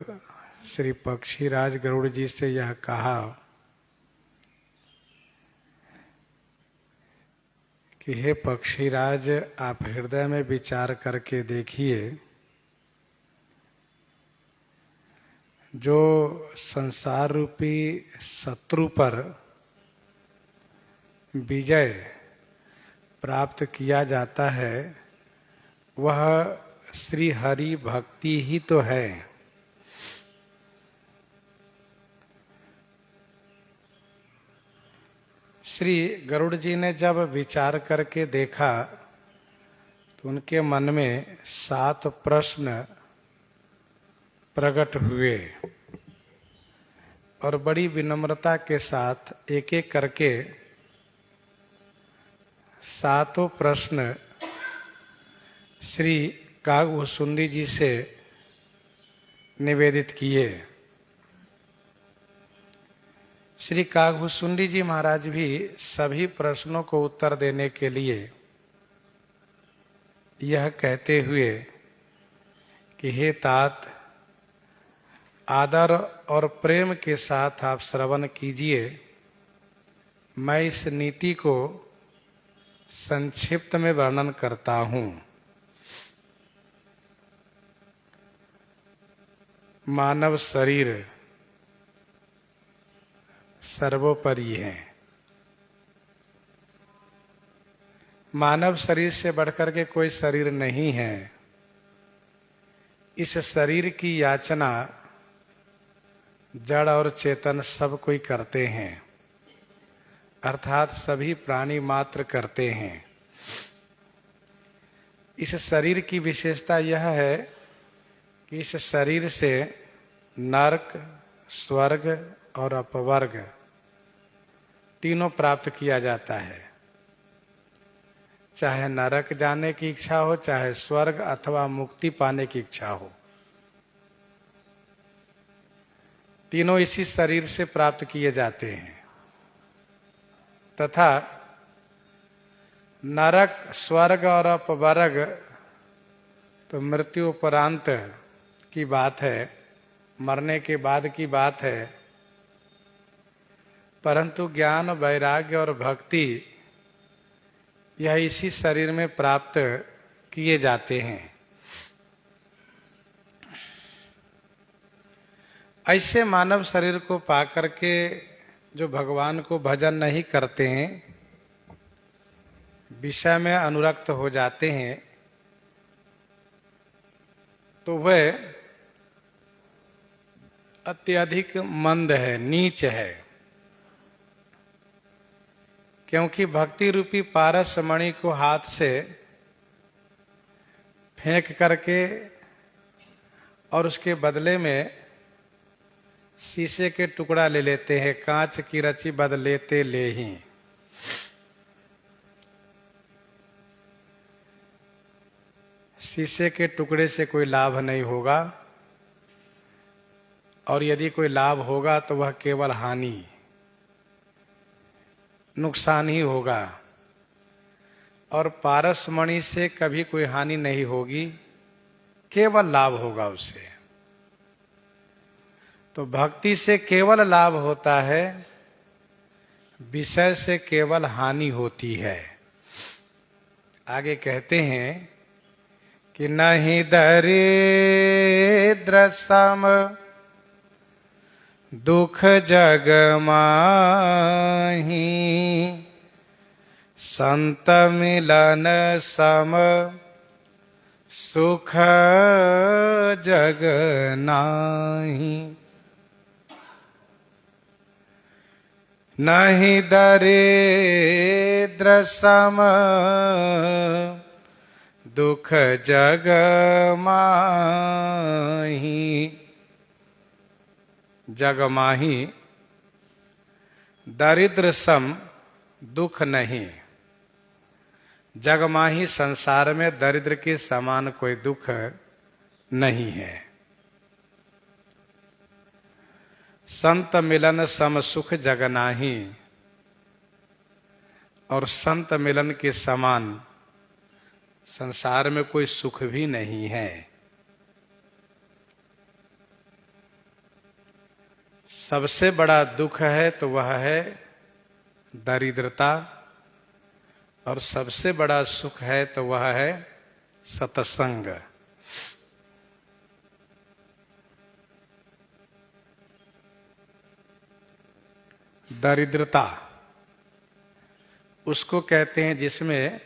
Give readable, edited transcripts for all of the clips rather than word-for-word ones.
श्री पक्षीराज गरुड़ जी से यह कहा कि हे पक्षीराज, आप हृदय में विचार करके देखिए, जो संसार रूपी शत्रु पर विजय प्राप्त किया जाता है वह श्री हरि भक्ति ही तो है। श्री गरुड़ जी ने जब विचार करके देखा तो उनके मन में 7 प्रश्न प्रकट हुए और बड़ी विनम्रता के साथ एक एक करके 7 प्रश्न श्री कागभूषुंडी जी से निवेदित किए। श्री कागभूषुंडी जी महाराज भी सभी प्रश्नों को उत्तर देने के लिए यह कहते हुए कि हे तात, आदर और प्रेम के साथ आप श्रवण कीजिए। मैं इस नीति को संक्षिप्त में वर्णन करता हूं। मानव शरीर सर्वोपरि है। मानव शरीर से बढ़कर के कोई शरीर नहीं है। इस शरीर की याचना जड़ और चेतन सब कोई करते हैं, अर्थात सभी प्राणी मात्र करते हैं। इस शरीर की विशेषता यह है कि इस शरीर से नरक, स्वर्ग और अपवर्ग तीनों प्राप्त किया जाता है। चाहे नरक जाने की इच्छा हो, चाहे स्वर्ग अथवा मुक्ति पाने की इच्छा हो, तीनों इसी शरीर से प्राप्त किए जाते हैं। तथा नरक, स्वर्ग और अपवर्ग तो मृत्यु उपरांत की बात है, मरने के बाद की बात है। परंतु ज्ञान, वैराग्य और भक्ति यह इसी शरीर में प्राप्त किए जाते हैं। ऐसे मानव शरीर को पाकर के जो भगवान को भजन नहीं करते हैं, विषय में अनुरक्त हो जाते हैं, तो वह अत्यधिक मंद है, नीच है। क्योंकि भक्ति रूपी पारस मणि को हाथ से फेंक करके और उसके बदले में शीशे के टुकड़ा ले लेते हैं। कांच की रची बदलेते ले ही। शीशे के टुकड़े से कोई लाभ नहीं होगा, और यदि कोई लाभ होगा तो वह केवल हानि, नुकसान ही होगा। और पारस मणि से कभी कोई हानि नहीं होगी, केवल लाभ होगा उससे। तो भक्ति से केवल लाभ होता है, विषय से केवल हानि होती है। आगे कहते हैं कि नहीं दरिद्र सम दुख जग माही, संत मिलन सम सुख जग नाही। नहीं दरिद्र सम दुख जग माही। जग माही, दरिद्र सम दुख नहीं। जग माही, संसार में दरिद्र के समान कोई दुख नहीं है। संत मिलन सम सुख जग नाही, और संत मिलन के समान संसार में कोई सुख भी नहीं है। सबसे बड़ा दुख है तो वह है दरिद्रता, और सबसे बड़ा सुख है तो वह है सत्संग। दरिद्रता उसको कहते हैं जिसमें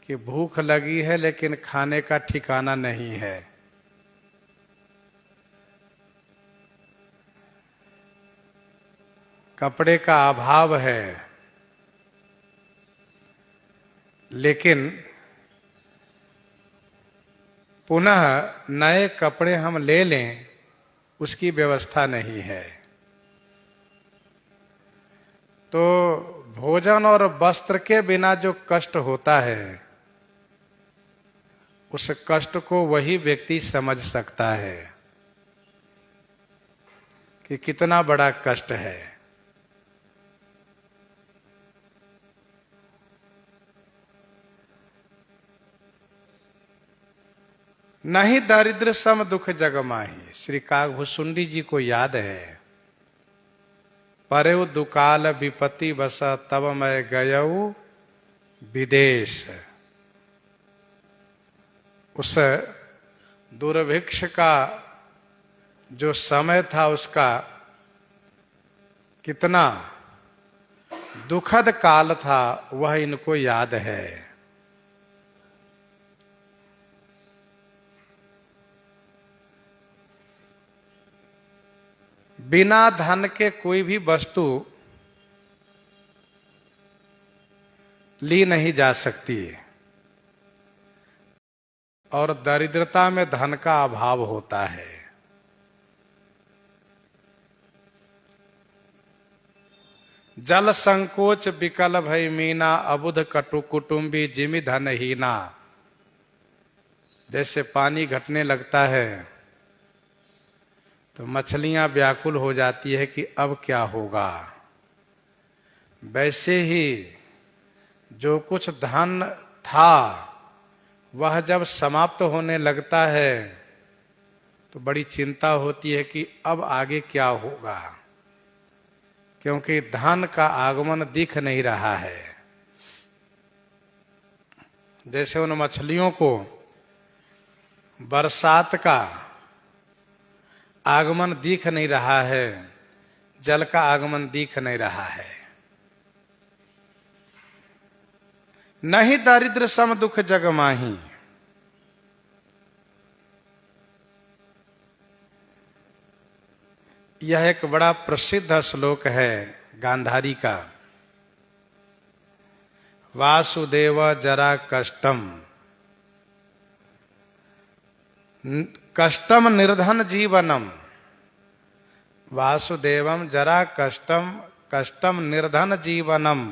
कि भूख लगी है लेकिन खाने का ठिकाना नहीं है, कपड़े का अभाव है, लेकिन पुनः नए कपड़े हम ले लें उसकी व्यवस्था नहीं है। तो भोजन और वस्त्र के बिना जो कष्ट होता है, उस कष्ट को वही व्यक्ति समझ सकता है कि कितना बड़ा कष्ट है। नहीं दारिद्र सम दुख जग माही, श्री कागभूषुंडी जी को याद है। परेव दुकाल विपत्ति बस तब मैं गयऊ विदेश। उस दुर्भिक्ष का जो समय था उसका कितना दुखद काल था, वह इनको याद है। बिना धन के कोई भी वस्तु ली नहीं जा सकती, और दरिद्रता में धन का अभाव होता है। जल संकोच विकल भई मीना, अबुध कटु कुटुंबी जिमि धन हीना। जैसे पानी घटने लगता है तो मछलियां व्याकुल हो जाती है कि अब क्या होगा, वैसे ही जो कुछ धन था वह जब समाप्त होने लगता है तो बड़ी चिंता होती है कि अब आगे क्या होगा, क्योंकि धन का आगमन दिख नहीं रहा है। जैसे उन मछलियों को बरसात का आगमन दिख नहीं रहा है, जल का आगमन दिख नहीं रहा है। नहीं दारिद्र सम दुख जग माही। यह एक बड़ा प्रसिद्ध श्लोक है गांधारी का। वासुदेव जरा कष्टम कष्टम निर्धन जीवनम। वासुदेवम जरा कष्टम कष्टम निर्धन जीवनम।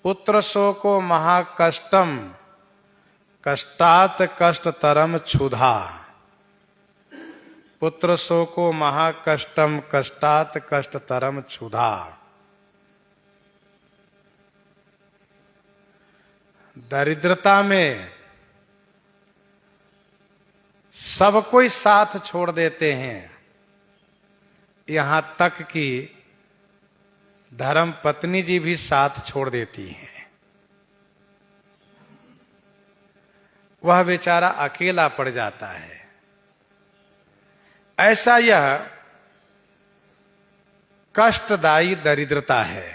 पुत्र शोको महाकष्टम कष्टात कष्टतरम क्षुधा। पुत्र शोको महाकष्टम कष्टात कष्टतरम क्षुधा। दरिद्रता में सब कोई साथ छोड़ देते हैं, यहां तक कि धर्म पत्नी जी भी साथ छोड़ देती हैं। वह बेचारा अकेला पड़ जाता है। ऐसा यह कष्टदायी दरिद्रता है।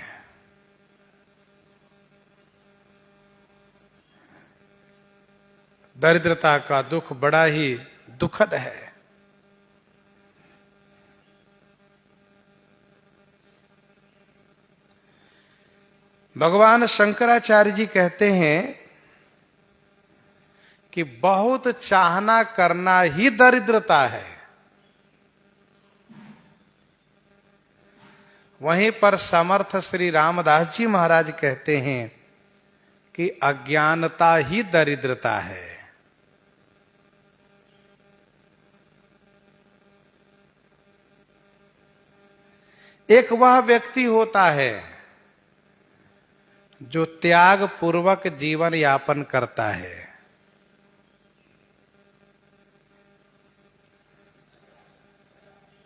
दरिद्रता का दुख बड़ा ही दुखद है। भगवान शंकराचार्य जी कहते हैं कि बहुत चाहना करना ही दरिद्रता है। वहीं पर समर्थ श्री रामदास जी महाराज कहते हैं कि अज्ञानता ही दरिद्रता है। एक वह व्यक्ति होता है जो त्याग पूर्वक जीवन यापन करता है।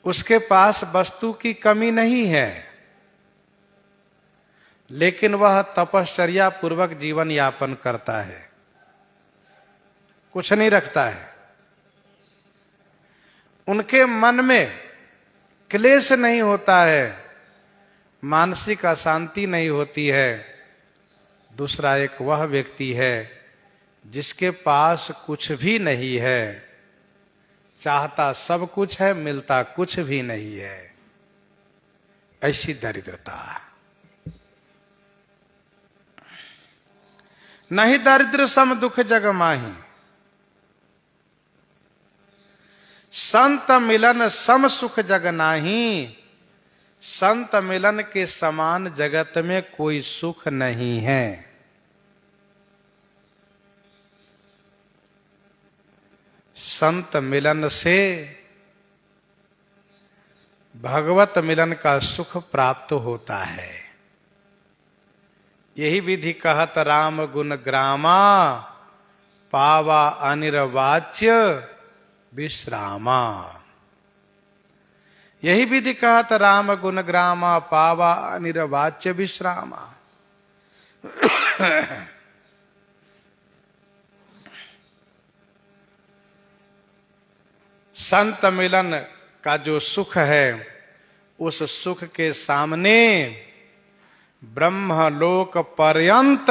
उसके पास वस्तु की कमी नहीं है, लेकिन वह तपश्चर्या पूर्वक जीवन यापन करता है, कुछ नहीं रखता है। उनके मन में क्लेश नहीं होता है, मानसिक अशांति नहीं होती है। दूसरा एक वह व्यक्ति है जिसके पास कुछ भी नहीं है, चाहता सब कुछ है, मिलता कुछ भी नहीं है। ऐसी दरिद्रता। नहीं दरिद्र सम दुख जग माही, संत मिलन सम सुख जग नाही। संत मिलन के समान जगत में कोई सुख नहीं है। संत मिलन से भगवत मिलन का सुख प्राप्त होता है। यही विधि कहत राम गुण ग्रामा, पावा अनिर्वाच्य विश्रामा। यही विधि कहत राम गुण ग्रामा, पावा अनिर्वाच्य विश्रामा। संत मिलन का जो सुख है, उस सुख के सामने ब्रह्मलोक पर्यंत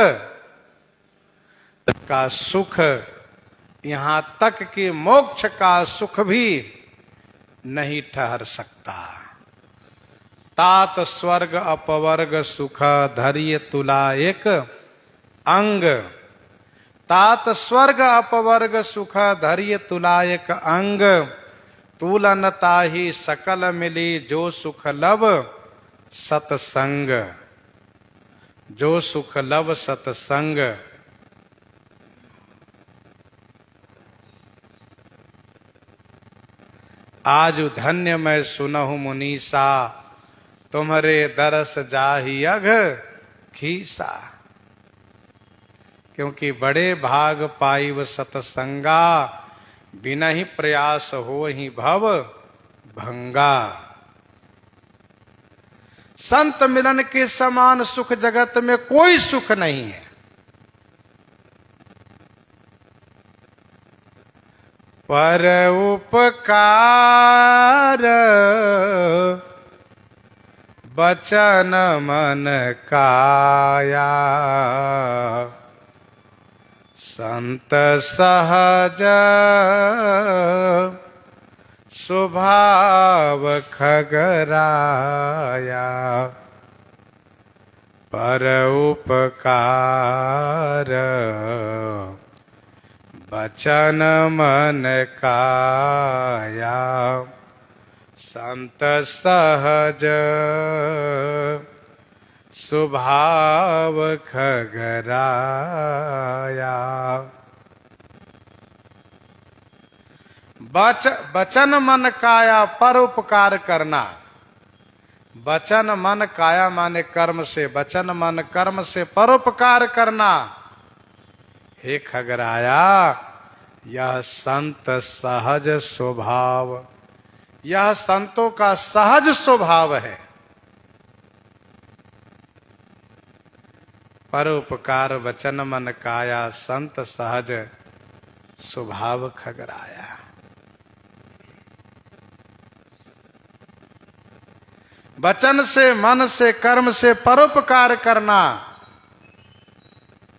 का सुख, यहां तक कि मोक्ष का सुख भी नहीं ठहर सकता। तात स्वर्ग अपवर्ग सुख धैर्य तुला एक अंग। तात स्वर्ग अपवर्ग सुख धैर्य तुला एक अंग। तुलनता ही सकल मिली जो सुख लव सतसंग। जो सुख लव सतसंग। आज धन्य मैं सुनहु मुनीसा, तुम्हारे दरस जाहि अघ खीसा। क्योंकि बड़े भाग पाइव सतसंगा, बिना ही प्रयास हो ही भव भंगा। संत मिलन के समान सुख जगत में कोई सुख नहीं है। पर उपकार बचन मन काया, संत सहज स्वभाव खगराया। पर उपकार बचन मन काया, संत सहज स्वभाव खगराया। बचन मन काया, परोपकार करना। बचन मन काया माने कर्म से, बचन मन कर्म से परोपकार करना। हे खगराया, यह संत सहज स्वभाव, यह संतों का सहज स्वभाव है। परोपकार वचन मन काया, संत सहज स्वभाव खगराया। वचन से, मन से, कर्म से परोपकार करना,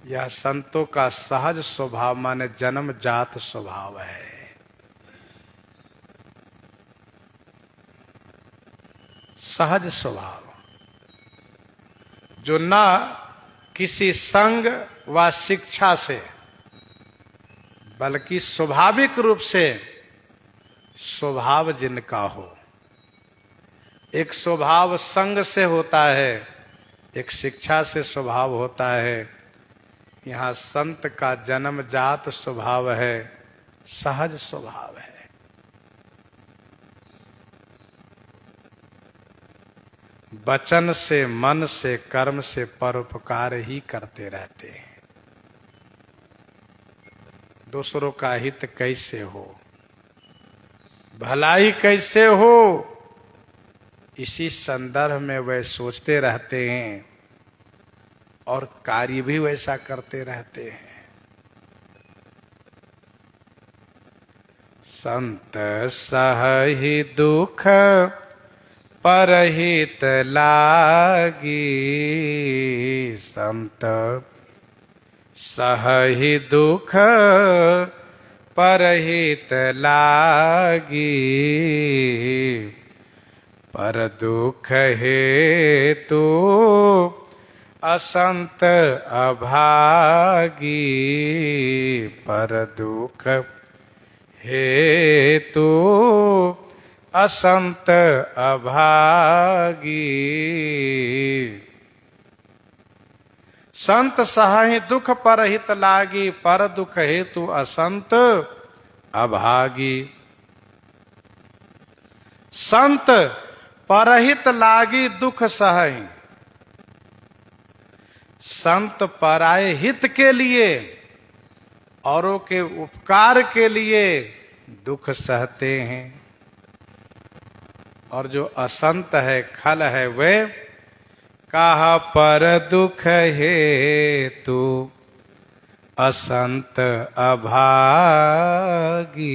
यह संतों का सहज स्वभाव माने जन्म जात स्वभाव है। सहज स्वभाव जो ना किसी संग व शिक्षा से, बल्कि स्वाभाविक रूप से स्वभाव जिनका हो। एक स्वभाव संग से होता है, एक शिक्षा से स्वभाव होता है। यहाँ संत का जन्म जात स्वभाव है, सहज स्वभाव है। वचन से, मन से, कर्म से परोपकार ही करते रहते हैं। दूसरों का हित कैसे हो, भलाई कैसे हो, इसी संदर्भ में वे सोचते रहते हैं और कार्य भी वैसा करते रहते हैं। संत सहहि दुख परहित लागी, संत सहहि दुख परहित लागी, पर दुख हेतु असंत अभागी, पर दुख हेतु असंत अभागी। संत सहाहि दुख परहित लागी, पर दुख हेतु असंत अभागी। संत परहित लागी दुख सहहि, संत पराये हित के लिए, औरों के उपकार के लिए दुख सहते हैं। और जो असंत है, खल है, वे कहा पर दुख हेतु असंत अभागी।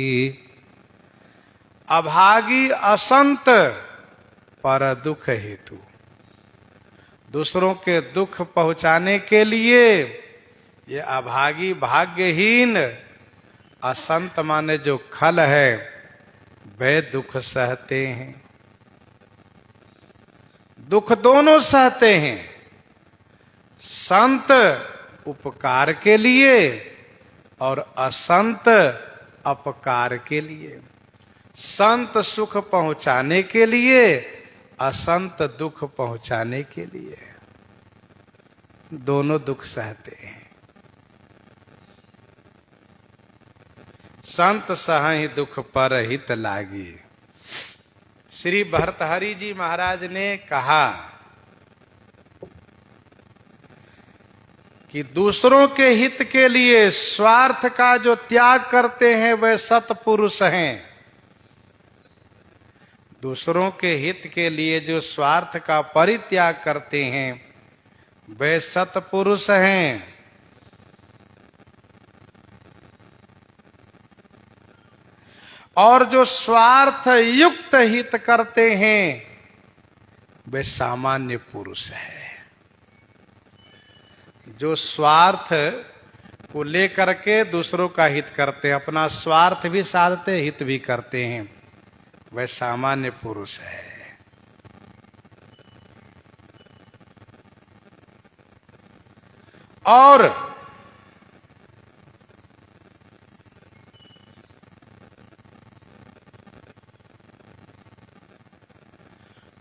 अभागी असंत पर दुख हेतु, दूसरों के दुख पहुंचाने के लिए ये अभागी भाग्यहीन असंत माने जो खल है, वे दुख सहते हैं। दुख दोनों सहते हैं, संत उपकार के लिए और असंत अपकार के लिए। संत सुख पहुंचाने के लिए, असंत दुख पहुंचाने के लिए, दोनों दुख सहते हैं। संत सहहि दुख परहित लागी। श्री भर्तहरि जी महाराज ने कहा कि दूसरों के हित के लिए स्वार्थ का जो त्याग करते हैं वे सत्पुरुष हैं। दूसरों के हित के लिए जो स्वार्थ का परित्याग करते हैं वे सत्पुरुष हैं। और जो स्वार्थ युक्त हित करते हैं वे सामान्य पुरुष है। जो स्वार्थ को लेकर के दूसरों का हित करते हैं, अपना स्वार्थ भी साधते, हित भी करते हैं, वह सामान्य पुरुष है। और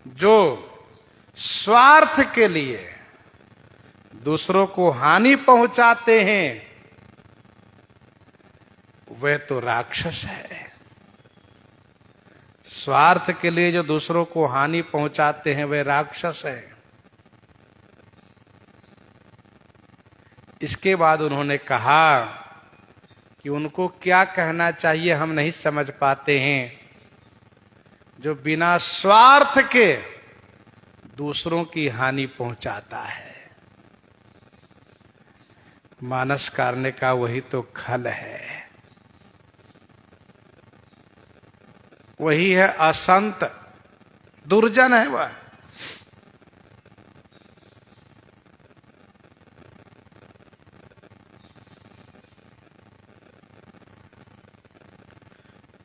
जो स्वार्थ के लिए दूसरों को हानि पहुंचाते हैं वह तो राक्षस है। स्वार्थ के लिए जो दूसरों को हानि पहुंचाते हैं वे राक्षस है। इसके बाद उन्होंने कहा कि उनको क्या कहना चाहिए हम नहीं समझ पाते हैं। जो बिना स्वार्थ के दूसरों की हानि पहुंचाता है, मानस करने का वही तो खल है, वही है असंत, दुर्जन है वह।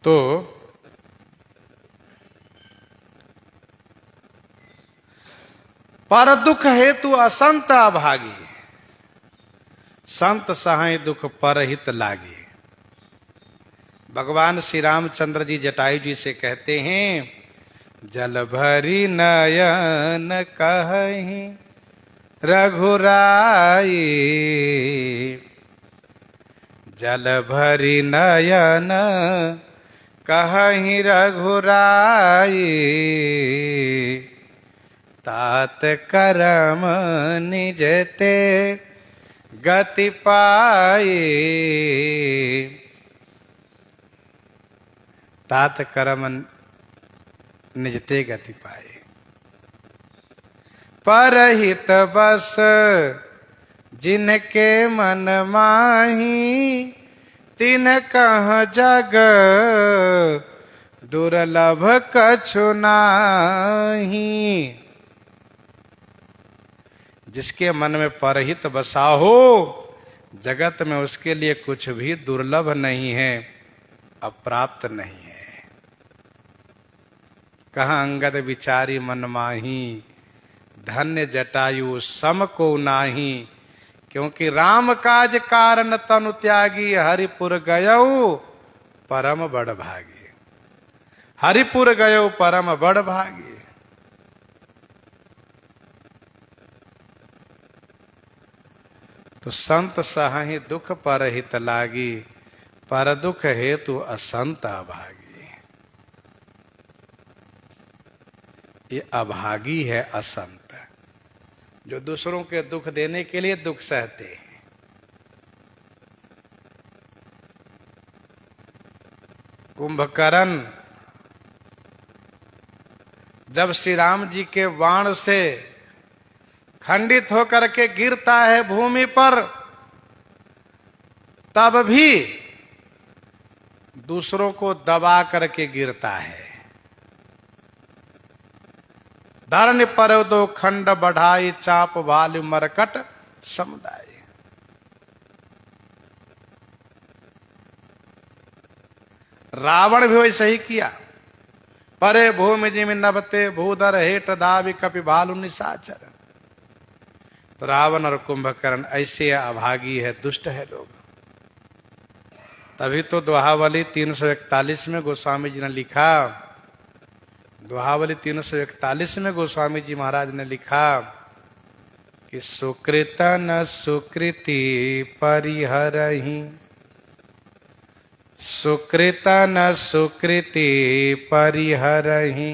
तो पर दुख हेतु असंत अभागी, संत सहाय दुख परहित लागी। भगवान श्री रामचंद्र जी जटायु जी से कहते हैं, जल भरी नयन कहि रघुराई, जल भरी नयन कहि रघुराई, तात करम निज ते गति पाई, तात कर्म निजते गति पाए। परहित बस जिनके मन माही, तिन कह जग दुर्लभ कछु नाही। जिसके मन में परहित बसा हो, जगत में उसके लिए कुछ भी दुर्लभ नहीं है, अप्राप्त नहीं है। कहाँ अंगद विचारी मन माही, धन्य जटायु सम को नाही। क्योंकि राम काज कारण तनु त्यागी, हरिपुर गयऊ परम बड़ भागी। हरिपुर गयऊ परम बड़ भागी। तो संत सहाहि दुख परहित लागी, पर दुख हेतु असंत अभागी। ये अभागी है असंत, जो दूसरों के दुख देने के लिए दुख सहते हैं। कुंभकर्ण जब श्री राम जी के बाण से खंडित होकर के गिरता है भूमि पर, तब भी दूसरों को दबा करके गिरता है। धरन पर दो खंड बढ़ाई, चाप भाल मरकट समुदाय। रावण भी वैसे ही किया। परे भूमि जिमि नभते, भूधर हेठ दावि कपि भालु निशाचर। तो रावण और कुंभकर्ण ऐसे अभागी है, दुष्ट है लोग। तभी तो दोहावली 341 में गोस्वामी जी ने लिखा, दोहावली 341 में गोस्वामी जी महाराज ने लिखा कि सुकृत न सुकृति परिहरहि, सुकृत न सुकृति परिहरहि,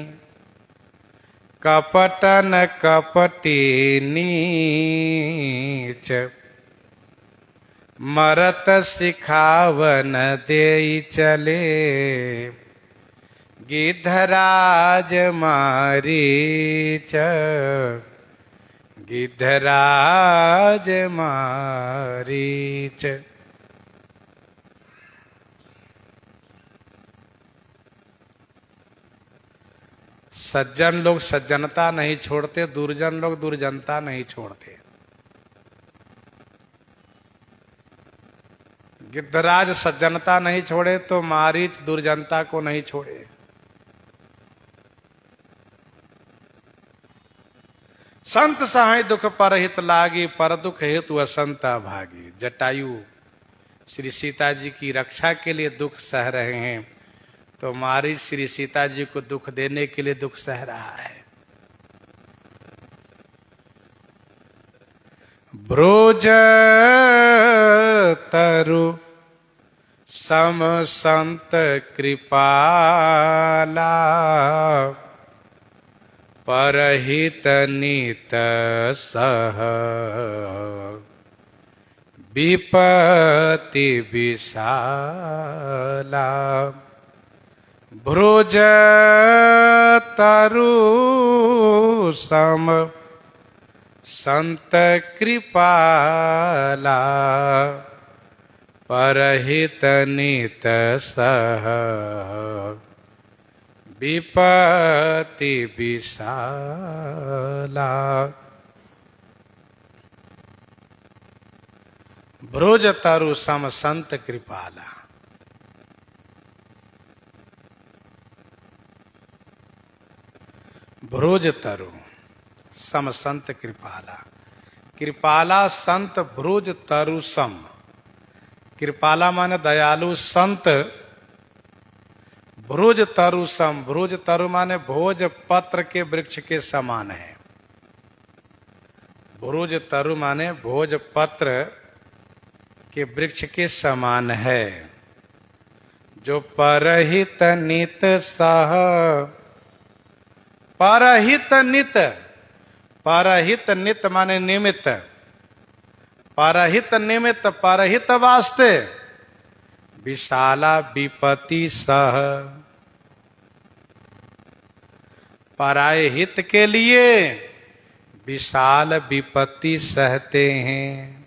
कपट न कपटी नीच, मरत सिखावन देई चले, गिद्धराज मारीच, गिद्धराज मारीच। सज्जन लोग सज्जनता नहीं छोड़ते, दुर्जन लोग दुर्जनता नहीं छोड़ते। गिद्धराज सज्जनता नहीं छोड़े तो मारीच दुर्जनता को नहीं छोड़े। संत सहाय दुख परहित लागी, पर दुख हेतु असंत भागी। जटायु श्री सीता जी की रक्षा के लिए दुख सह रहे हैं, तो मारीच श्री सीता जी को दुख देने के लिए दुख सह रहा है। ब्रोज तरु सम संत कृपाला, परहित नित सह विपति विशाला। ब्रोज तरु सम संत कृपाला, परहित नित सह विपति विशाला। ब्रोज तरु सम संत कृपाला। ब्रोज तरु सम संत कृपाला। कृपाला संत ब्रोज तरु सम। कृपाला माने दयालु, संत ब्रोज तरु सम। ब्रोज तरु माने भोज पत्र के वृक्ष के समान है। ब्रोज तरु माने भोज पत्र के वृक्ष के समान है। जो परहित नित सह, परहित नित, परहित नित माने निमित्त, परहित निमित्त, परहित वास्ते, विशाला विपति सह। पराये हित के लिए विशाल विपत्ति सहते हैं।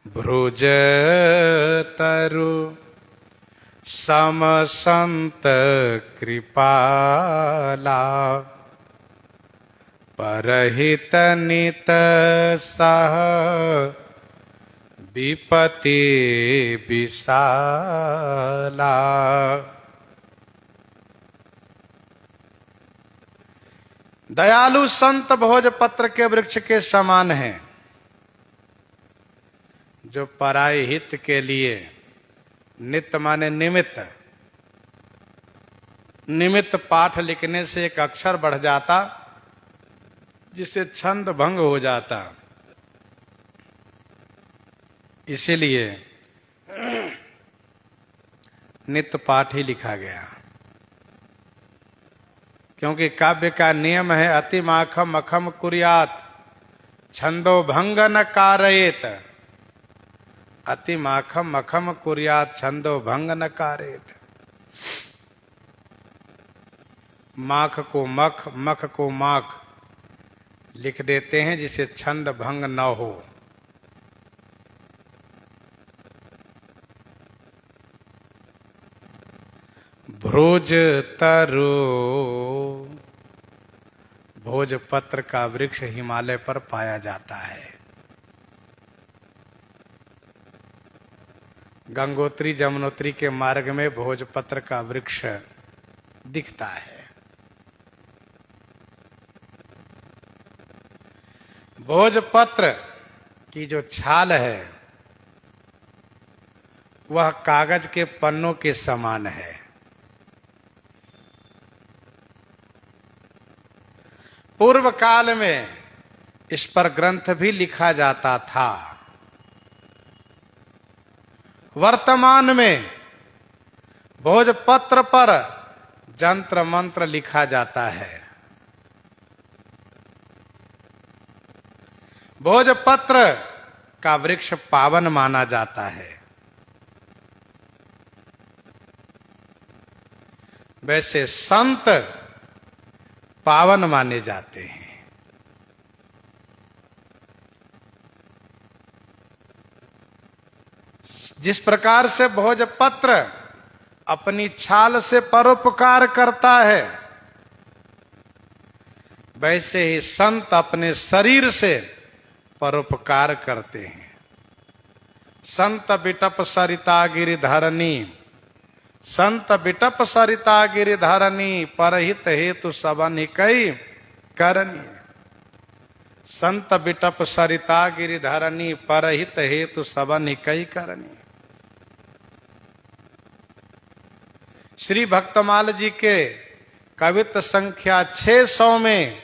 भ्रुज तरु सम संत कृपाला, परहित नित सह विपत्ति विशाला। दयालु संत भोजपत्र के वृक्ष के समान हैं, जो पराय हित के लिए नित्य माने निमित्त, निमित्त पाठ लिखने से एक अक्षर बढ़ जाता जिससे छंद भंग हो जाता, इसीलिए नित्य पाठ ही लिखा गया। क्योंकि काव्य का नियम है अति माखम मखम कुर्यात छंदो भंग न कारयेत। अति माखम मखम कुर्यात छंदो भंग न कारयेत। माख को मख, मख को माख लिख देते हैं जिसे छंद भंग न हो। भ्रोज तरु, भोजपत्र का वृक्ष हिमालय पर पाया जाता है। गंगोत्री जमुनोत्री के मार्ग में भोजपत्र का वृक्ष दिखता है। भोजपत्र की जो छाल है वह कागज के पन्नों के समान है। पूर्व काल में इस पर ग्रंथ भी लिखा जाता था। वर्तमान में भोजपत्र पर जंत्र मंत्र लिखा जाता है। भोजपत्र का वृक्ष पावन माना जाता है। वैसे संत पावन माने जाते हैं। जिस प्रकार से भोजपत्र अपनी छाल से परोपकार करता है, वैसे ही संत अपने शरीर से परोपकार करते हैं। संत बिटप सरिता गिरिधरणी, संत बिटप सरिता गिरिधरणी, परहित हेतु सबन कई करनी। संत बिटप सरिता गिरिधरणी, परहित हेतु सबन कई करनी। श्री भक्तमाल जी के कवित्त संख्या 600 में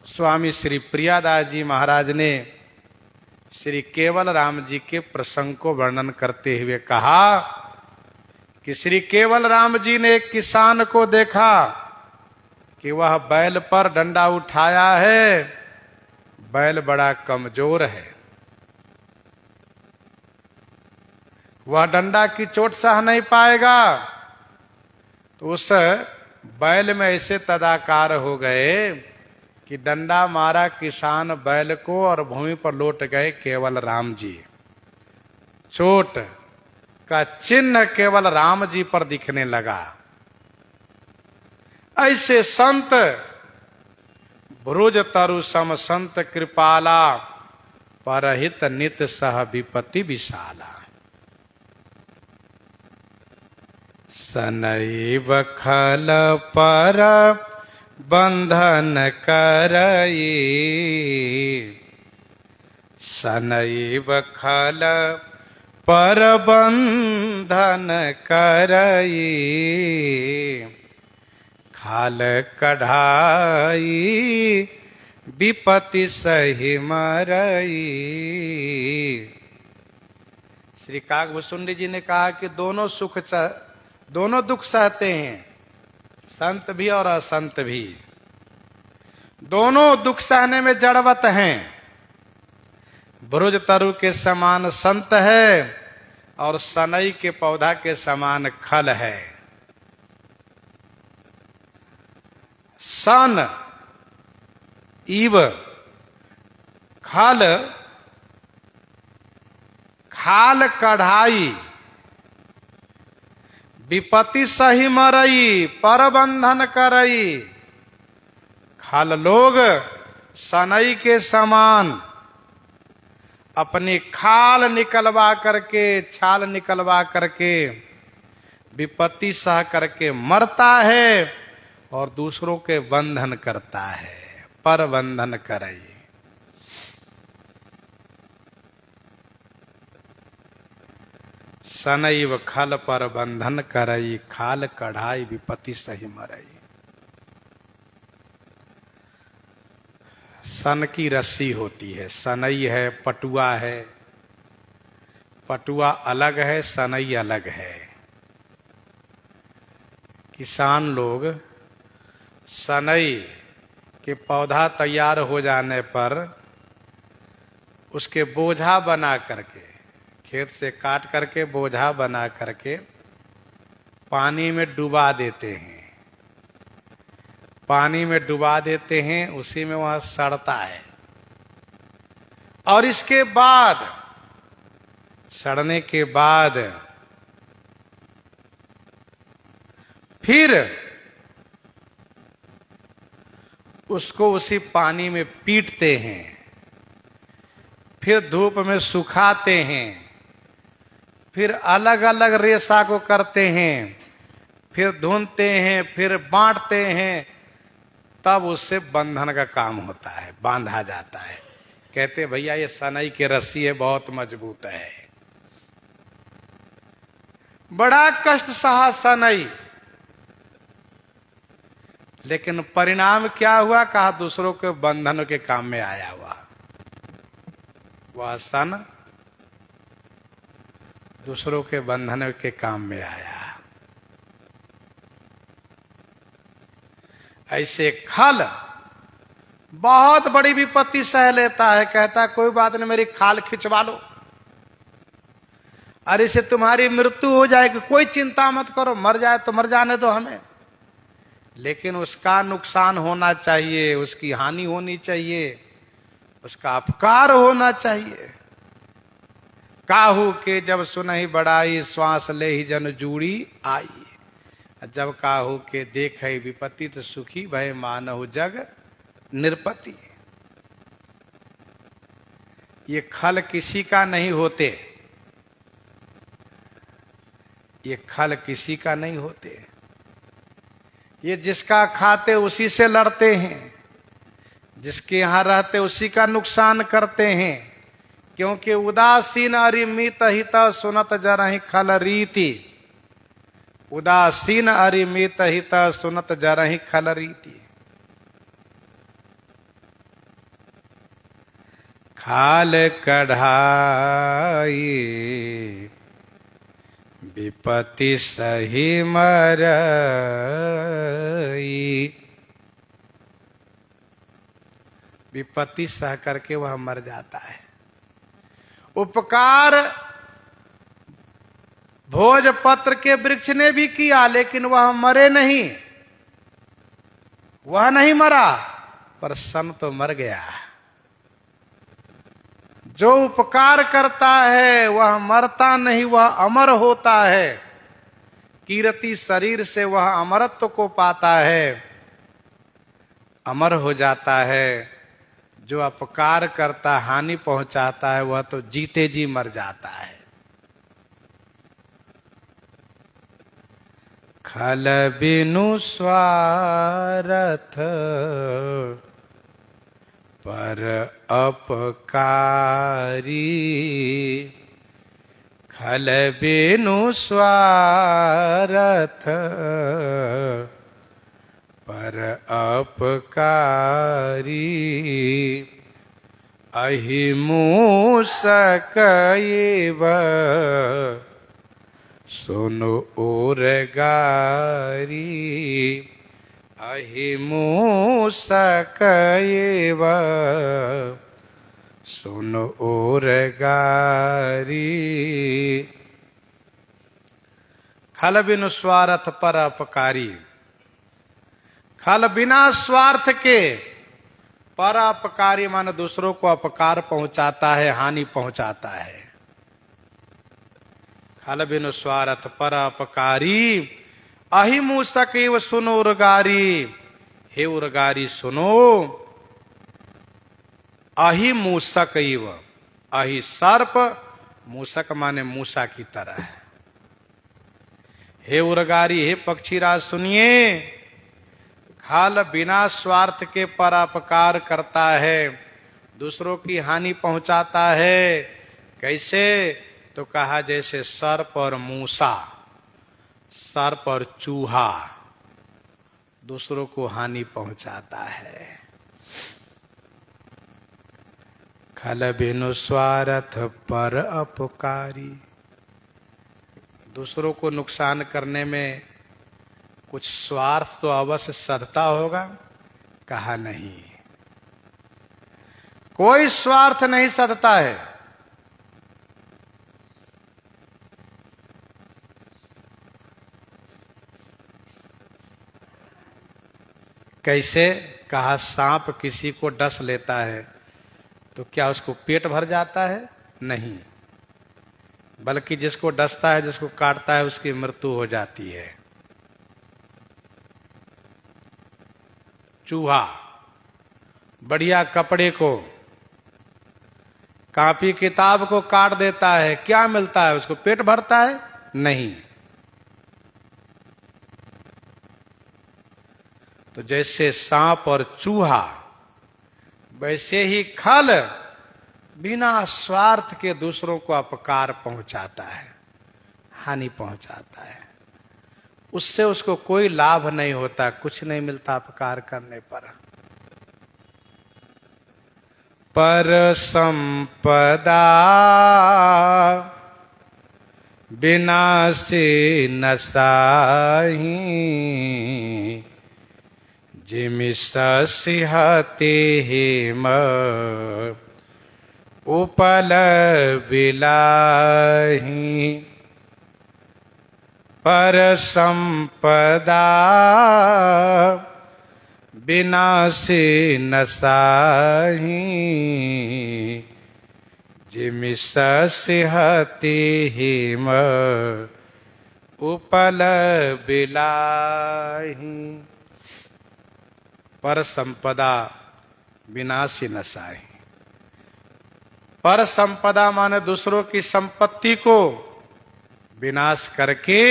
स्वामी श्री प्रियादास जी महाराज ने श्री केवल राम जी के प्रसंग को वर्णन करते हुए कहा कि श्री केवल राम जी ने एक किसान को देखा कि वह बैल पर डंडा उठाया है, बैल बड़ा कमजोर है, वह डंडा की चोट सह नहीं पाएगा। तो उस बैल में ऐसे तदाकार हो गए कि डंडा मारा किसान बैल को और भूमि पर लौट गए केवल राम जी। चोट का चिन्ह केवल राम जी पर दिखने लगा। ऐसे संत भ्रुज तरु सम संत कृपाला, परहित नित सह विपत्ति विशाला। सनैव खल पर बंधन करई, सनैव खल पर बंधन करई, खाल कढ़ाई विपत्ति सही मरई। श्री काकभूषुंडी जी ने कहा कि दोनों दुख सहते हैं, संत भी और असंत भी। दोनों दुख सहने में जड़वत हैं। भ्रुज तरु के समान संत है और सनई के पौधा के समान खल है। सन इव खल खाल कढ़ाई विपत्ति सही मरई पर बंधन करई। खल लोग सनई के समान अपनी खाल निकलवा करके, छाल निकलवा करके विपत्ति सह करके मरता है और दूसरों के बंधन करता है, पर बंधन करई। सनैव खल पर बंधन करई, खाल कढ़ाई विपत्ति सही मरई। सन की रस्सी होती है, सनई है, पटुआ है। पटुआ अलग है, सनई अलग है। किसान लोग सनई के पौधा तैयार हो जाने पर उसके बोझा बना करके, खेत से काट करके बोझा बना करके पानी में डुबा देते हैं। पानी में डुबा देते हैं, उसी में वह सड़ता है। और इसके बाद, सड़ने के बाद फिर उसको उसी पानी में पीटते हैं, फिर धूप में सुखाते हैं, फिर अलग अलग रेशा को करते हैं, फिर धुनते हैं, फिर बांटते हैं, तब उससे बंधन का काम होता है, बांधा जाता है। कहते भैया ये सनई के रस्सी है, बहुत मजबूत है। बड़ा कष्ट सहा सनई, लेकिन परिणाम क्या हुआ? कहा दूसरों के बंधन के काम में आया हुआ। वह सन दूसरों के बंधन के काम में आया। ऐसे खल बहुत बड़ी विपत्ति सह लेता है, कहता कोई बात नहीं, मेरी खाल खिंचवा लो, अरे से तुम्हारी मृत्यु हो जाएगी, कोई चिंता मत करो, मर जाए तो मर जाने दो हमें, लेकिन उसका नुकसान होना चाहिए, उसकी हानि होनी चाहिए, उसका अपकार होना चाहिए। काहू के जब सुनहि बड़ाई, श्वास ले ही जन जूड़ी आई। जब काहू के देखे विपत्ति, तो सुखी भय मानहु जग निरपति। ये खल किसी का नहीं होते, ये खल किसी का नहीं होते। ये जिसका खाते उसी से लड़ते हैं, जिसके यहां रहते उसी का नुकसान करते हैं। क्योंकि उदासीन अरिमित हित सुनत जरहि खल रीति। उदासीन अरिमित हित सुनत जरहि खल रीति। खाल कढ़ाई विपत्ति सही मरई। विपत्ति सह करके वह मर जाता है। उपकार भोजपत्र के वृक्ष ने भी किया, लेकिन वह मरे नहीं, वह नहीं मरा, पर सन तो मर गया। जो उपकार करता है वह मरता नहीं, वह अमर होता है। कीर्ति शरीर से वह अमरत्व को पाता है, अमर हो जाता है। जो अपकार करता, हानि पहुंचाता है, वह तो जीते जी मर जाता है। खल बिनु स्वार्थ पर अपकारी। खल बिनु स्वार्थ पर अपकारी। अहिमूसकैव सुनु उरगारी। अहिमूसकैव सुनु उरगारी। खल बिनु स्वार्थ पर अपकारी। खल बिना स्वार्थ के परोपकारी माने दूसरों को अपकार पहुंचाता है, हानि पहुंचाता है। खल बिनु स्वार्थ परोपकारी, अहिमूसक एव सुनो उर्गारी। हे उर्गारी सुनो, अहिमूसक एव, अहि सर्प, मूसक माने मूसा की तरह है। हे उर्गारी, हे पक्षीराज सुनिए, खाल बिना स्वार्थ के परोपकार करता है, दूसरों की हानि पहुंचाता है। कैसे? तो कहा जैसे सर्प और मूसा, सर्प और चूहा दूसरों को हानि पहुंचाता है। खल बिनु स्वार्थ पर अपकारी, दूसरों को नुकसान करने में कुछ स्वार्थ तो अवश्य सधता होगा। कहा नहीं, कोई स्वार्थ नहीं सधता है। कैसे? कहा सांप किसी को डस लेता है तो क्या उसको पेट भर जाता है? नहीं, बल्कि जिसको डसता है, जिसको काटता है, उसकी मृत्यु हो जाती है। चूहा बढ़िया कपड़े को, कॉपी किताब को काट देता है, क्या मिलता है उसको? पेट भरता है? नहीं। तो जैसे सांप और चूहा, वैसे ही खल बिना स्वार्थ के दूसरों को अपकार पहुंचाता है, हानि पहुंचाता है। उससे उसको कोई लाभ नहीं होता, कुछ नहीं मिलता अपकार करने पर। पर संपदा विनाशी नसाही, जिमि सिहते हेम उपल बिलाही। पर संपदा विनाशी नसाही, जिमि सिहते हेम उपल बिलाही। पर संपदा विनाशी नसाही, पर संपदा माने दूसरों की संपत्ति को विनाश करके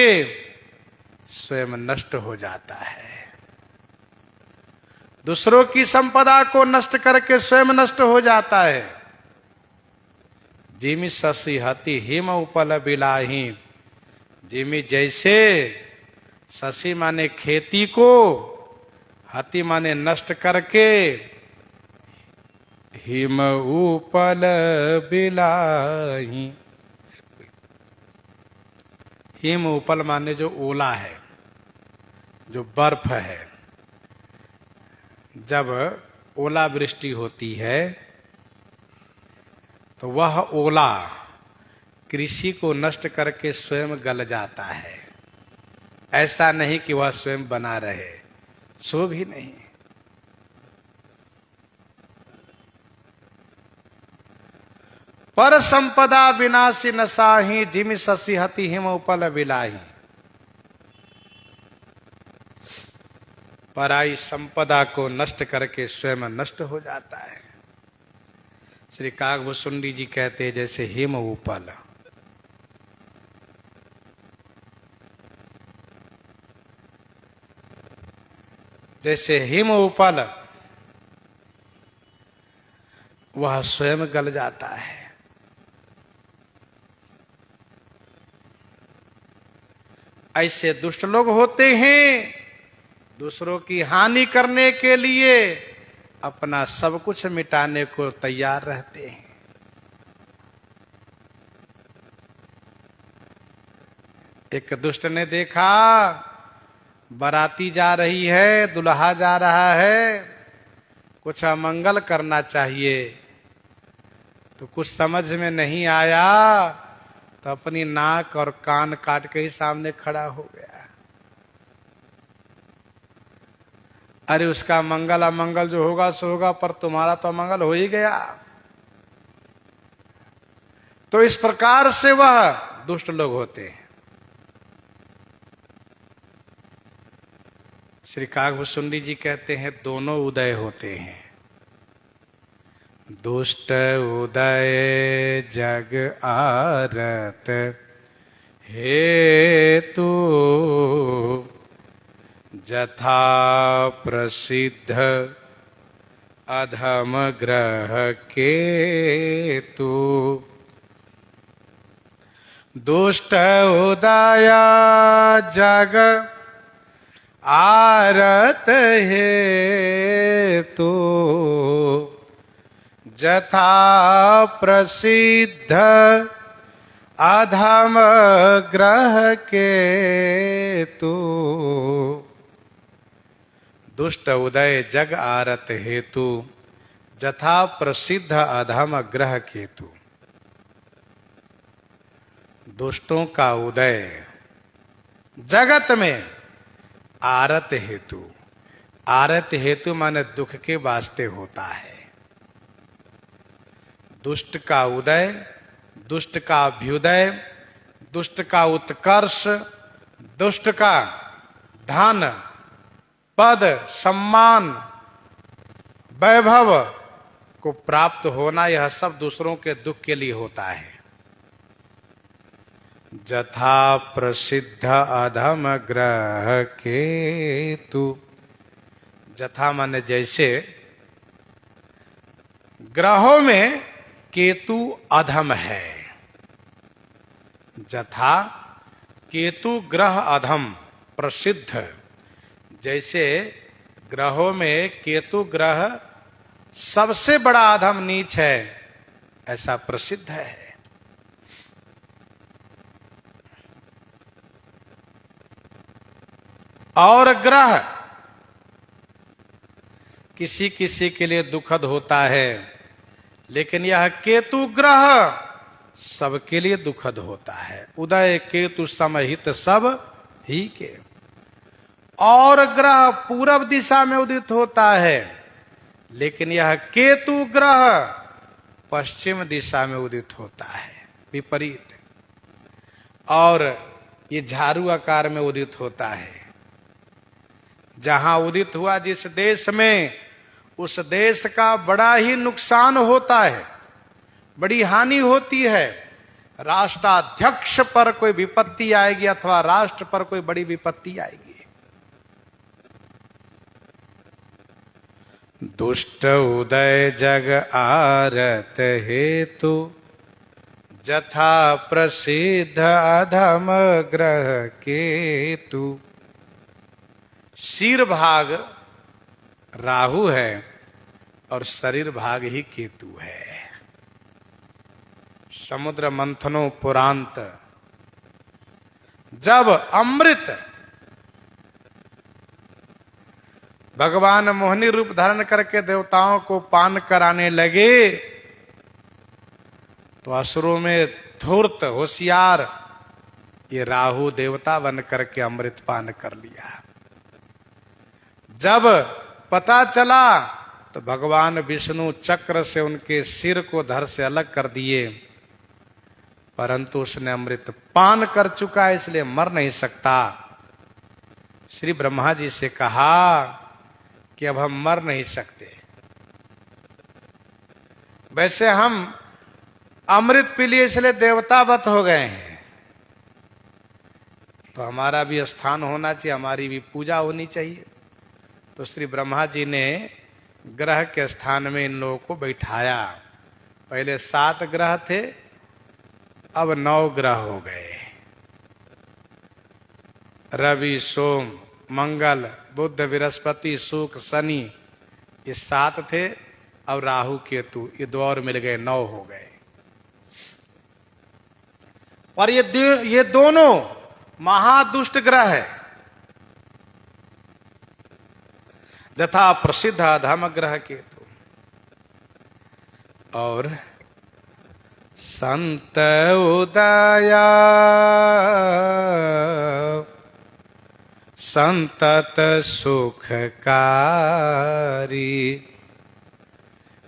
स्वयं नष्ट हो जाता है। दूसरों की संपदा को नष्ट करके स्वयं नष्ट हो जाता है। जिमि ससिहति हिम उपल बिलाही, जिमि जैसे, ससी माने खेती को, हति माने नष्ट करके, हिम उपल बिलाही। हिम उपल माने जो ओला है, जो बर्फ है। जब ओला वृष्टि होती है तो वह ओला कृषि को नष्ट करके स्वयं गल जाता है। ऐसा नहीं कि वह स्वयं बना रहे, सो भी नहीं। पर संपदा विनाशी नसाही, जिमि ससिहति हिम उपल बिलाही। पराई संपदा को नष्ट करके स्वयं नष्ट हो जाता है। श्री काकभूषुंडी जी कहते हैं जैसे हिम उपल, जैसे हिम उपल वह स्वयं गल जाता है। ऐसे दुष्ट लोग होते हैं, दूसरों की हानि करने के लिए अपना सब कुछ मिटाने को तैयार रहते हैं। एक दुष्ट ने देखा बाराती जा रही है, दुल्हा जा रहा है, कुछ अमंगल करना चाहिए, तो कुछ समझ में नहीं आया तो अपनी नाक और कान काट के ही सामने खड़ा हो गया। अरे उसका मंगल अमंगल जो होगा सो होगा, पर तुम्हारा तो अमंगल हो ही गया। तो इस प्रकार से वह दुष्ट लोग होते हैं। श्री काकभूषुंडी जी कहते हैं दोनों उदय होते हैं। दुष्ट उदय जग आरत हेतु जथा प्रसिद्ध अधम ग्रह केतु। दुष्ट उदय जग आरत हेतु जथा प्रसिद्ध अधम ग्रह केतु। दुष्ट उदय जग आरत हेतु जथा प्रसिद्ध अधम ग्रह केतु। दुष्टों का उदय जगत में आरत हेतु, आरत हेतु माने दुख के वास्ते होता है। दुष्ट का उदय, दुष्ट का अभ्युदय, दुष्ट का उत्कर्ष, दुष्ट का धन पद सम्मान वैभव को प्राप्त होना, यह सब दूसरों के दुख के लिए होता है। जथा प्रसिद्ध अधम ग्रह केतु। जथा माने जैसे, ग्रहों में केतु अधम है। जथा केतु ग्रह अधम प्रसिद्ध, जैसे ग्रहों में केतु ग्रह सबसे बड़ा अधम नीच है, ऐसा प्रसिद्ध है। और ग्रह किसी किसी के लिए दुखद होता है, लेकिन यह केतु ग्रह सबके लिए दुखद होता है। उदय केतु समहित सब ही के। और ग्रह पूरब दिशा में उदित होता है, लेकिन यह केतु ग्रह पश्चिम दिशा में उदित होता है, विपरीत। और ये झाड़ू आकार में उदित होता है। जहां उदित हुआ जिस देश में, उस देश का बड़ा ही नुकसान होता है, बड़ी हानि होती है। राष्ट्राध्यक्ष पर कोई विपत्ति आएगी अथवा राष्ट्र पर कोई बड़ी विपत्ति आएगी। दुष्ट उदय जग आरत हेतु जथा प्रसिद्ध अधम ग्रह केतु। शीर भाग राहु है और शरीर भाग ही केतु है। समुद्र मंथनो पुरांत, जब अमृत भगवान मोहिनी रूप धारण करके देवताओं को पान कराने लगे, तो असुरों में धूर्त होशियार ये राहु देवता बन करके अमृत पान कर लिया। जब पता चला तो भगवान विष्णु चक्र से उनके सिर को धड़ से अलग कर दिए, परंतु उसने अमृत पान कर चुका है, इसलिए मर नहीं सकता। श्री ब्रह्मा जी से कहा कि अब हम मर नहीं सकते, वैसे हम अमृत पी लिए इसलिए देवतावत हो गए हैं, तो हमारा भी स्थान होना चाहिए, हमारी भी पूजा होनी चाहिए। तो श्री ब्रह्मा जी ने ग्रह के स्थान में इन लोगों को बैठाया। पहले 7 ग्रह थे, अब 9 ग्रह हो गए। रवि, सोम, मंगल, बुध, बृहस्पति, शुक्र, शनि, ये 7 थे। अब राहु केतु ये 2 और मिल गए, 9 हो गए। और ये दोनों महादुष्ट ग्रह है। यथा प्रसिद्ध अधम ग्रह केतु। और संत उदया संतत सुखकारी।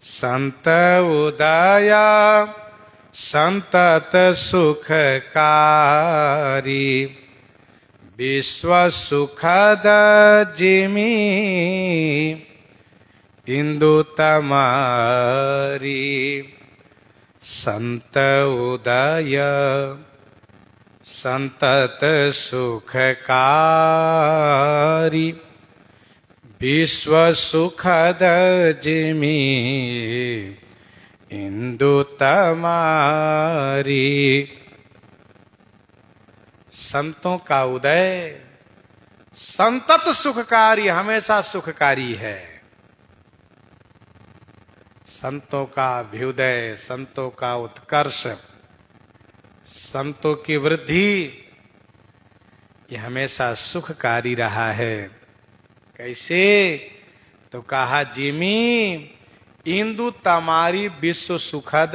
संत उदय संतत सुखकारी। विश्व सुखद जिमी इंदु तमारी। संत उदय संतत सुखकारी। विश्व सुखद जिमी इंदु तमारी। संतों का उदय संतत सुखकारी, हमेशा सुखकारी है। संतों का अभ्युदय, संतों का उत्कर्ष, संतों की वृद्धि, ये हमेशा सुखकारी रहा है। कैसे? तो कहा जिमी इंदु तमारी विश्व सुखद।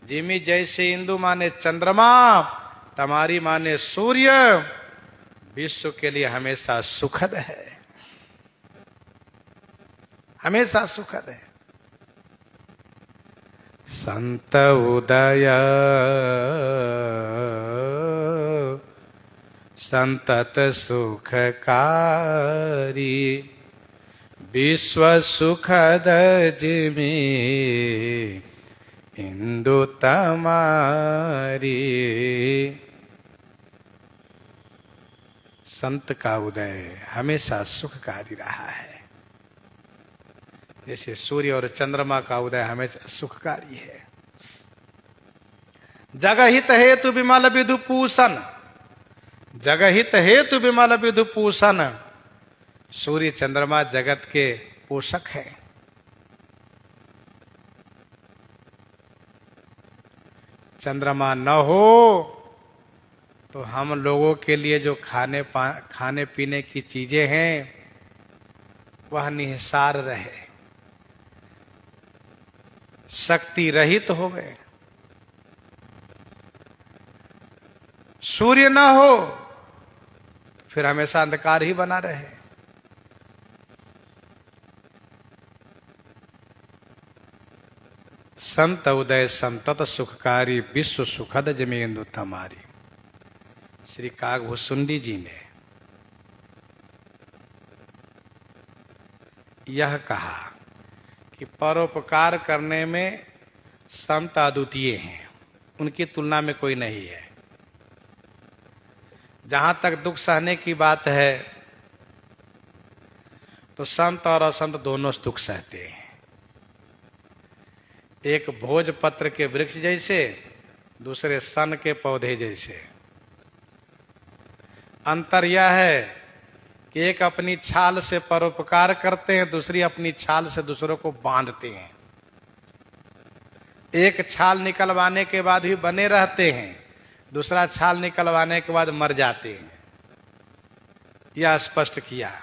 जिमी जैसे इंदु माने चंद्रमा, तमारी माने सूर्य, विश्व के लिए हमेशा सुखद है, हमेशा सुखद है। संत उदय संतत सुखकारी। विश्व सुखद जिमी इंदु तमारी। संत का उदय हमेशा सुखकारी रहा है। जैसे सूर्य और चंद्रमा का उदय हमेशा सुखकारी है। जगहित हेतु विमल विधुपूषण, जगहित हेतु विमल विधुपूषण। सूर्य चंद्रमा जगत के पोषक है। चंद्रमा न हो तो हम लोगों के लिए जो खाने पीने की चीजें हैं वह निहिसार रहे, शक्ति रहित हो गए। सूर्य न हो तो फिर हमेशा अंधकार ही बना रहे। संत उदय संतत सुखकारी। विश्व सुखद जिमी इंदु तमारी। श्री कागभूषुंडी जी ने यह कहा कि परोपकार करने में संत अद्वितीय हैं, उनकी तुलना में कोई नहीं है। जहां तक दुख सहने की बात है तो संत और असंत दोनों दुख सहते हैं। एक भोजपत्र के वृक्ष जैसे, दूसरे सन के पौधे जैसे। अंतर यह है कि एक अपनी छाल से परोपकार करते हैं, दूसरी अपनी छाल से दूसरों को बांधते हैं। एक छाल निकलवाने के बाद भी बने रहते हैं, दूसरा छाल निकलवाने के बाद मर जाते हैं। यह स्पष्ट किया।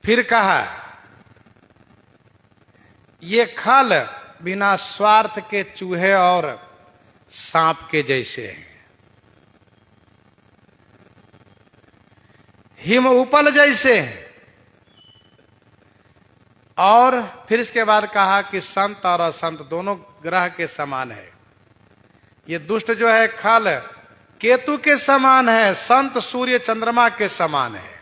फिर कहा ये खल बिना स्वार्थ के चूहे और सांप के जैसे हैं। हिम उपल जैसे हैं। और फिर इसके बाद कहा कि संत और असंत दोनों ग्रह के समान है। ये दुष्ट जो है खल केतु के समान है, संत सूर्य चंद्रमा के समान है।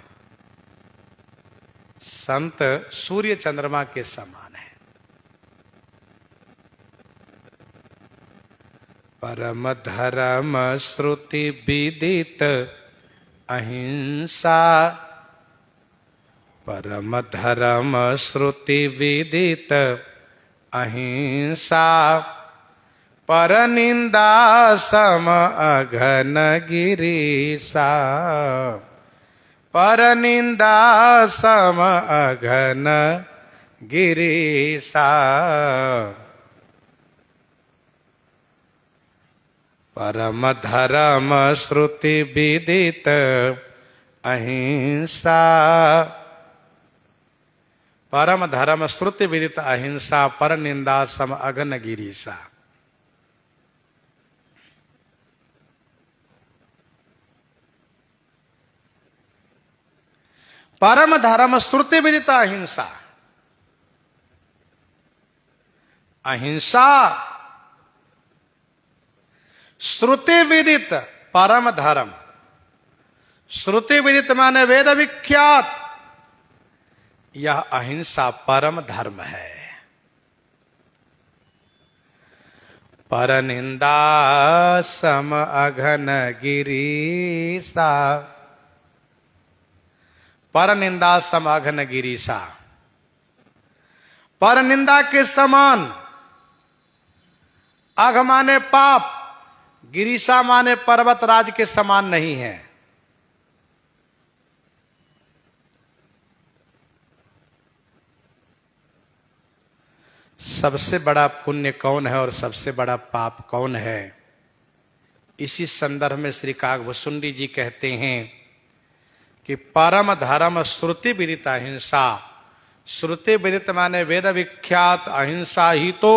संत सूर्य चंद्रमा के समान है। परम धर्म श्रुति विदित अहिंसा। परम धर्म श्रुति विदित अहिंसा। पर निंदा सम अघन गिरीसा। पर निंदा सम अघन गिरीसा। परम धर्म श्रुति विदित अहिंसा। परम धर्म श्रुति विदित अहिंसा। पर निंदा सम अघन गिरीसा। परम धर्म श्रुति विदित अहिंसा। अहिंसा श्रुति विदित परम धर्म। श्रुति विदित माने वेद विख्यात, यह अहिंसा परम धर्म है। पर निंदा सम अघन गिरीसा। पर निंदा सम अघन गिरीसा। पर निंदा के समान, अघ माने पाप, गिरीसा माने पर्वत राज के समान नहीं है। सबसे बड़ा पुण्य कौन है और सबसे बड़ा पाप कौन है, इसी संदर्भ में श्री काकभुसुंडी जी कहते हैं कि परम धर्म श्रुति विदित अहिंसा। श्रुति विदित माने वेद विख्यात अहिंसा ही तो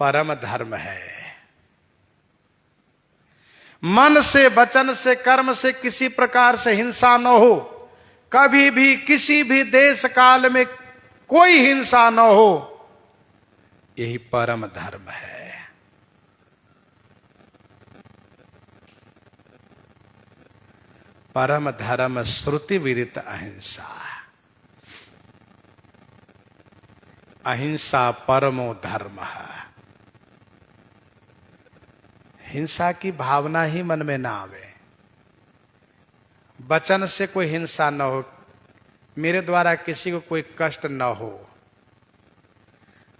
परम धर्म है। मन से, वचन से, कर्म से किसी प्रकार से हिंसा न हो, कभी भी किसी भी देश काल में कोई हिंसा न हो, यही परम धर्म है। परम धर्म श्रुति विदित अहिंसा। अहिंसा परमो धर्म है। हिंसा की भावना ही मन में ना आवे। वचन से कोई हिंसा न हो, मेरे द्वारा किसी को कोई कष्ट न हो।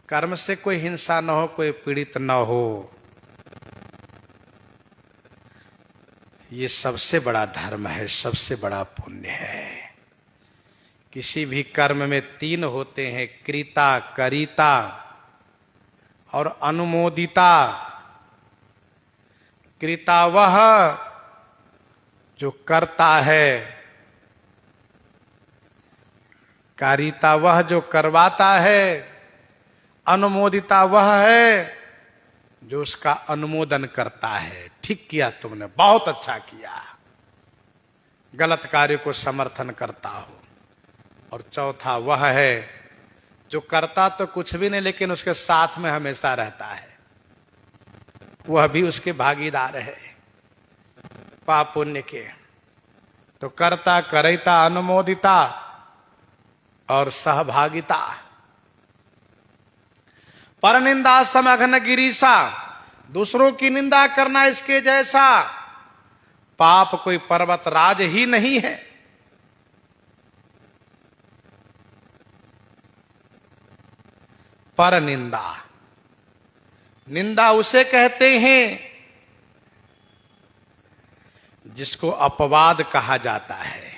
कर्म से कोई हिंसा न हो, कोई पीड़ित न हो। ये सबसे बड़ा धर्म है, सबसे बड़ा पुण्य है। किसी भी कर्म में तीन होते हैं, कृता, करिता और अनुमोदिता। कृता वह जो करता है, कारिता वह जो करवाता है, अनुमोदिता वह है जो उसका अनुमोदन करता है। ठीक किया तुमने, बहुत अच्छा किया। गलत कार्य को समर्थन करता हो। और चौथा वह है जो करता तो कुछ भी नहीं, लेकिन उसके साथ में हमेशा रहता है, वह भी उसके भागीदार है पाप पुण्य के। तो कर्ता, करैता, अनुमोदिता और सहभागिता। पर निंदा समघन गिरीसा। दूसरों की निंदा करना इसके जैसा पाप कोई पर्वत राज ही नहीं है। पर निंदा, निंदा उसे कहते हैं जिसको अपवाद कहा जाता है।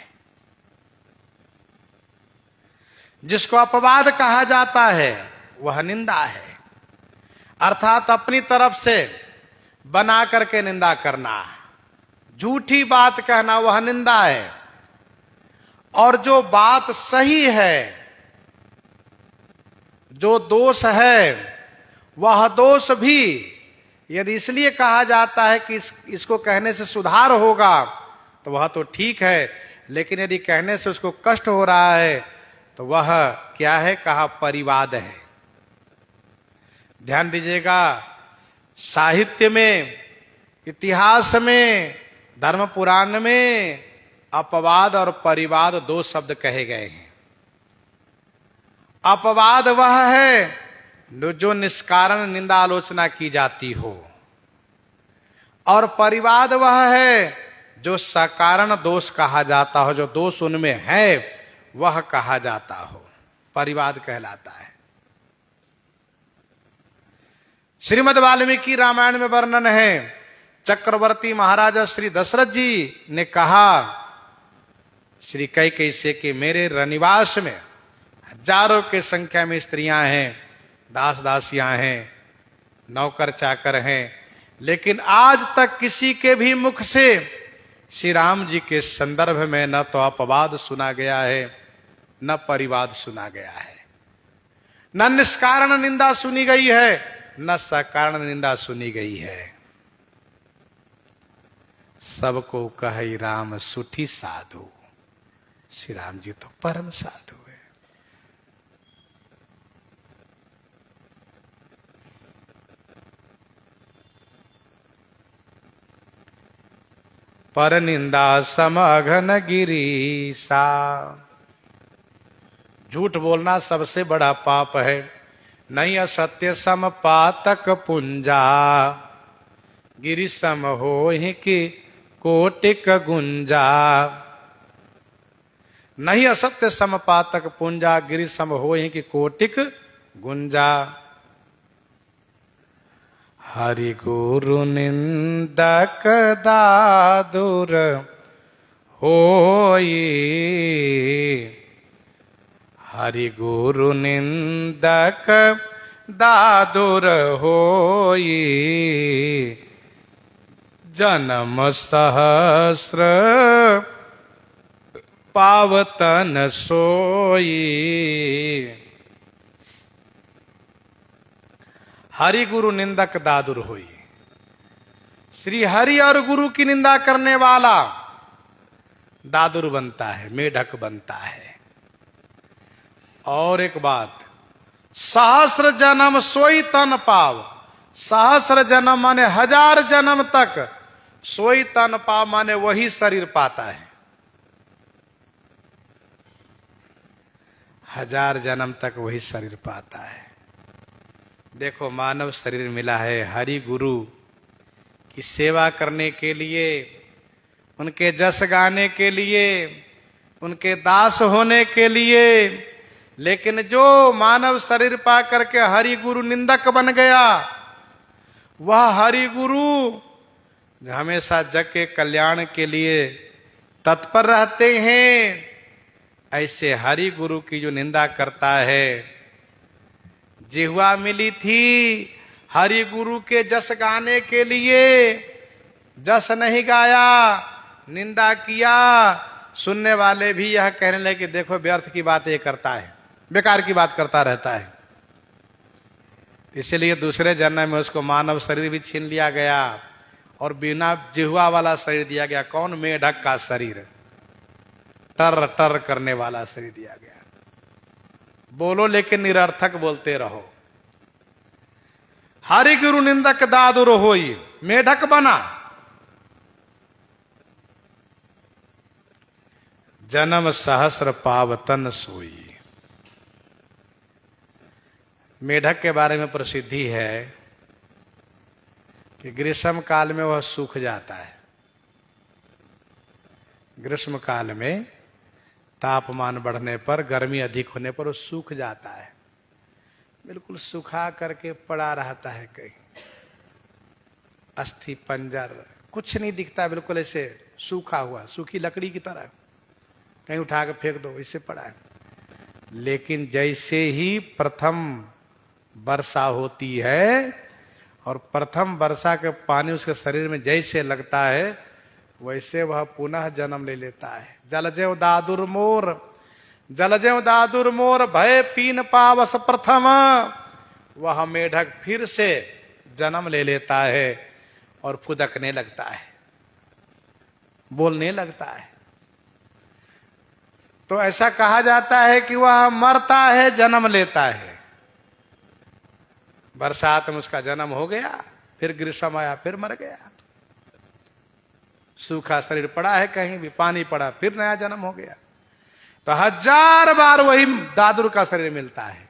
जिसको अपवाद कहा जाता है वह निंदा है। अर्थात अपनी तरफ से बना करके निंदा करना, झूठी बात कहना, वह निंदा है। और जो बात सही है, जो दोष है, वह दोष भी यदि इसलिए कहा जाता है कि इसको कहने से सुधार होगा तो वह तो ठीक है, लेकिन यदि कहने से उसको कष्ट हो रहा है तो वह क्या है, कहा परिवाद है। ध्यान दीजिएगा, साहित्य में, इतिहास में, धर्म पुराण में अपवाद और परिवाद दो शब्द कहे गए हैं। अपवाद वह है जो निष्कारण निंदा आलोचना की जाती हो, और परिवाद वह है जो सकारण दोष कहा जाता हो, जो दोष उनमें है वह कहा जाता हो, परिवाद कहलाता है। श्रीमद् वाल्मीकि रामायण में वर्णन है, चक्रवर्ती महाराजा श्री दशरथ जी ने कहा श्री कैकेयी से कि मेरे रनिवास में हजारों की संख्या में स्त्रियां हैं, दास दासियां हैं, नौकर चाकर हैं, लेकिन आज तक किसी के भी मुख से श्री राम जी के संदर्भ में न तो अपवाद सुना गया है, न परिवाद सुना गया है, न निष्कारण निंदा सुनी गई है, न सकारण निंदा सुनी गई है। सबको कहि राम सुठी साधु। श्री राम जी तो परम साधु है। पर निंदा समघन गिरीसा, झूठ बोलना सबसे बड़ा पाप है। नहीं असत्य सम पातक पुंजा, गिरि सम होहि कि कोटिक गुंजा। नहीं असत्य सम पातक पुंजा, गिरि सम होहि कि कोटिक गुंजा। हरि गुरु निंदक दादुर होई, हरि गुरु निंदक दादुर होई। जन्म सहस्र पावतन सोई, हरि गुरु निंदक दादुर होई। श्री हरि और गुरु की निंदा करने वाला दादुर बनता है, मेढक बनता है। और एक बात, सहस्र जन्म सोई तन पाव। सहस्र जन्म माने 1000 जन्म तक सोई तन पाव माने वही शरीर पाता है। 1000 जन्म तक वही शरीर पाता है। देखो मानव शरीर मिला है हरि गुरु की सेवा करने के लिए, उनके जस गाने के लिए, उनके दास होने के लिए। लेकिन जो मानव शरीर पा करके हरि गुरु निंदक बन गया, वह हरि गुरु हमेशा जग के कल्याण के लिए तत्पर रहते हैं। ऐसे हरि गुरु की जो निंदा करता है, जिह्वा मिली थी हरि गुरु के जस गाने के लिए, जस नहीं गाया, निंदा किया, सुनने वाले भी यह कहने लगे कि देखो व्यर्थ की बात ये करता है, बेकार की बात करता रहता है। इसलिए दूसरे जन्म में उसको मानव शरीर भी छीन लिया गया और बिना जिह्वा वाला शरीर दिया गया। कौन? मेढक का शरीर, टर टर करने वाला शरीर दिया गया। बोलो लेकिन निरर्थक बोलते रहो। हरि गुरु निंदक दादुर होई, मेढक बना। जन्म सहस्र पावतन सोई। मेढक के बारे में प्रसिद्धि है कि ग्रीष्म काल में वह सूख जाता है। ग्रीष्म काल में तापमान बढ़ने पर, गर्मी अधिक होने पर वो सूख जाता है, बिल्कुल सूखा करके पड़ा रहता है। कहीं अस्थि पंजर कुछ नहीं दिखता, बिल्कुल ऐसे सूखा हुआ, सूखी लकड़ी की तरह, कहीं उठा के फेंक दो, इससे पड़ा है। लेकिन जैसे ही प्रथम वर्षा होती है और प्रथम वर्षा के पानी उसके शरीर में जैसे लगता है, वैसे वह पुनः जन्म ले लेता है। जलजेव दादुर मोर, जलजेव दादुर मोर, भय पीन पावस प्रथम। वह मेढक फिर से जन्म ले लेता है और फुदकने लगता है, बोलने लगता है। तो ऐसा कहा जाता है कि वह मरता है, जन्म लेता है। बरसात में उसका जन्म हो गया, फिर ग्रीष्म आया, फिर मर गया। सूखा शरीर पड़ा है, कहीं भी पानी पड़ा, फिर नया जन्म हो गया। तो 1000 बार वही दादुर का शरीर मिलता है।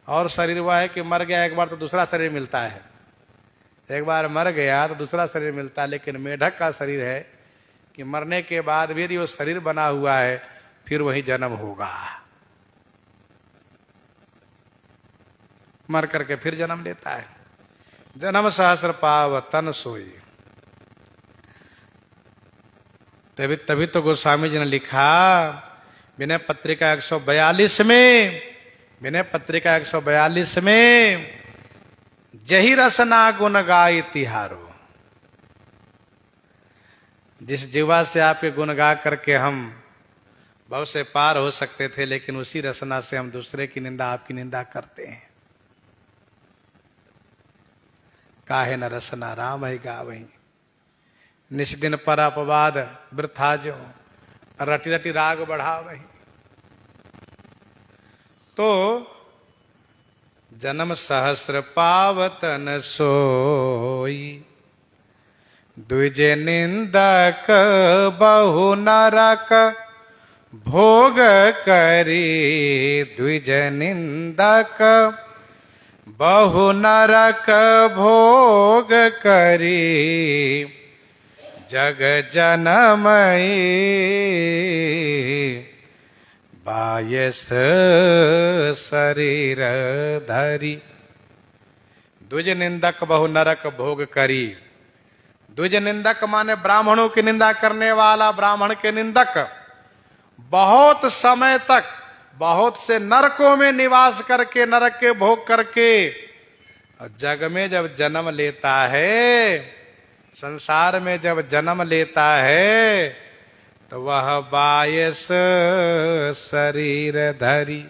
और शरीर हुआ है कि मर गया एक बार तो दूसरा शरीर मिलता है, एक बार मर गया तो दूसरा शरीर मिलता है। लेकिन मेढक का शरीर है कि मरने के बाद भी वो शरीर बना हुआ है, फिर वही जन्म होगा। मर करके फिर जन्म लेता है। जन्म सहस्र पाव तन सोई। तभी तो गोस्वामी जी ने लिखा विनय पत्रिका 142 में, विनय पत्रिका 142 में, जही रसना गुण गाय तिहारो। जिस जीवा से आपके गुण गा करके हम बहुत से पार हो सकते थे, लेकिन उसी रसना से हम दूसरे की निंदा, आपकी निंदा करते हैं। काहे न रसना राम है गावही, निष्दिन पर अपवाद वृथा जो। रटी रटी राग बढ़ा वही। तो जन्म सहस्र पावतन सोई, द्विज निंदक बहु नरक भोग करी। द्विज निंदक बहु नरक भोग करी, जग जनमई बायस शरीर धरी। द्विज निंदक बहु नरक भोग करी। द्विज निंदक माने ब्राह्मणों की निंदा करने वाला, ब्राह्मण के निंदक बहुत समय तक बहुत से नरकों में निवास करके, नरक के भोग करके, और जग में जब जन्म लेता है, संसार में जब जन्म लेता है, तो वह बायस शरीर धरी,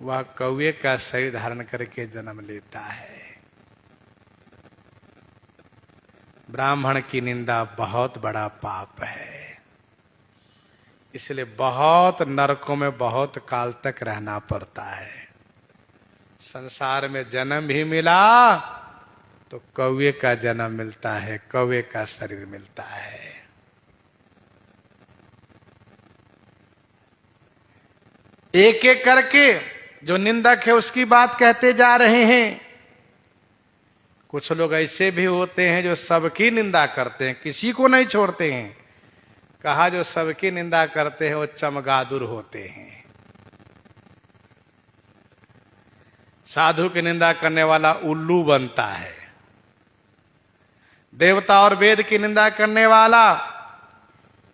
वह कौवे का शरीर धारण करके जन्म लेता है। ब्राह्मण की निंदा बहुत बड़ा पाप है, इसलिए बहुत नरकों में बहुत काल तक रहना पड़ता है। संसार में जन्म भी मिला तो कौवे का जन्म मिलता है, कौवे का शरीर मिलता है। एक एक करके जो निंदक है उसकी बात कहते जा रहे हैं। कुछ लोग ऐसे भी होते हैं जो सबकी निंदा करते हैं, किसी को नहीं छोड़ते हैं। कहा जो सबकी निंदा करते हैं वो चमगादुर होते हैं। साधु की निंदा करने वाला उल्लू बनता है। देवता और वेद की निंदा करने वाला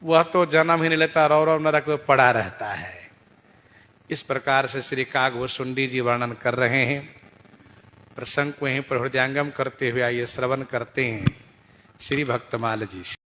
वह तो जन्म ही नहीं लेता, रौरव नरक में पड़ा रहता है। इस प्रकार से श्री काकभूषुंडी जी वर्णन कर रहे हैं। प्रसंग को यहीं पर हृदयंगम करते हुए आइए श्रवण करते हैं श्री भक्तमाल जी से।